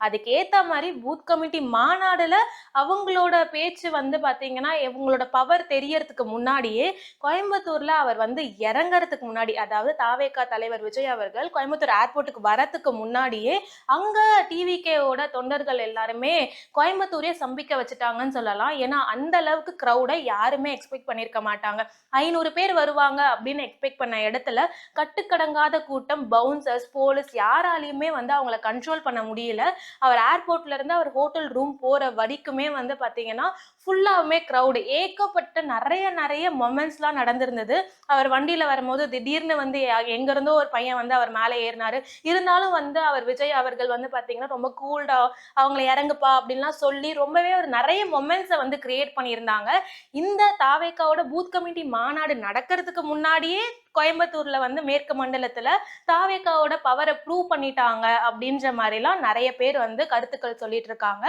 அதுக்கு ஏத்த மாதிரி பூத் கமிட்டி மாநாடுல அவங்களோட பேச்சு வந்து பாத்தீங்கன்னா இவங்களோட பவர் தெரியறதுக்கு முன்னாடியே கோயம்புத்தூர்ல அவர் வந்து இறங்கறதுக்கு முன்னாடி, அதாவது தாவேகா தலைவர் விஜய் அவர்கள் கோயம்புத்தூர் ஏர்போர்ட்டுக்கு வரத்துக்கு முன்னாடியே அங்க டிவிகேவோட தொண்டர்கள் எல்லாருமே கோயம்புத்தூரே சம்பிக்க வச்சுட்டாங்கன்னு சொல்லலாம். ஏன்னா அந்த அளவுக்கு கிரௌட யாருமே எக்ஸ்பெக்ட் பண்ணிருக்க மாட்டாங்க. 500 பேர் வருவாங்க அப்படின்னு எக்ஸ்பெக்ட் பண்ண இடத்துல கட்டுக்கடங்காத கூட்டம், பவுன்சர்ஸ், போலீஸ் யாராலையுமே வந்து அவங்கள கண்ட்ரோல் பண்ண முடியல. அவர் ஏர்போர்ட்ல இருந்து அவர் ஹோட்டல் ரூம் போற வரைக்குமே வந்து பாத்தீங்கன்னா ஃபுல்லாவுமே கிரௌடு. ஏகப்பட்ட நிறைய மொமெண்ட்ஸ்லாம் நடந்திருந்தது. அவர் வண்டியில வரும்போது திடீர்னு வந்து எங்க இருந்தோ ஒரு பையன் வந்து அவர் மேல ஏறினாரு. இருந்தாலும் வந்து அவர் விஜய் அவர்கள் வந்து பாத்தீங்கன்னா ரொம்ப கூல்டா அவங்கள இறங்குப்பா அப்படின்லாம் சொல்லி ரொம்பவே ஒரு நிறைய மொமெண்ட்ஸை வந்து கிரியேட் பண்ணியிருந்தாங்க. இந்த தாவேக்காவோட பூத் கமிட்டி மாநாடு நடக்கிறதுக்கு முன்னாடியே கோயம்புத்தூர்ல வந்து மேற்கு மண்டலத்துல தாவேக்காவோட பவரை ப்ரூவ் பண்ணிட்டாங்க அப்படின்ற மாதிரிலாம் நிறைய பேர் வந்து கருத்துக்கள் சொல்லிட்டு இருக்காங்க.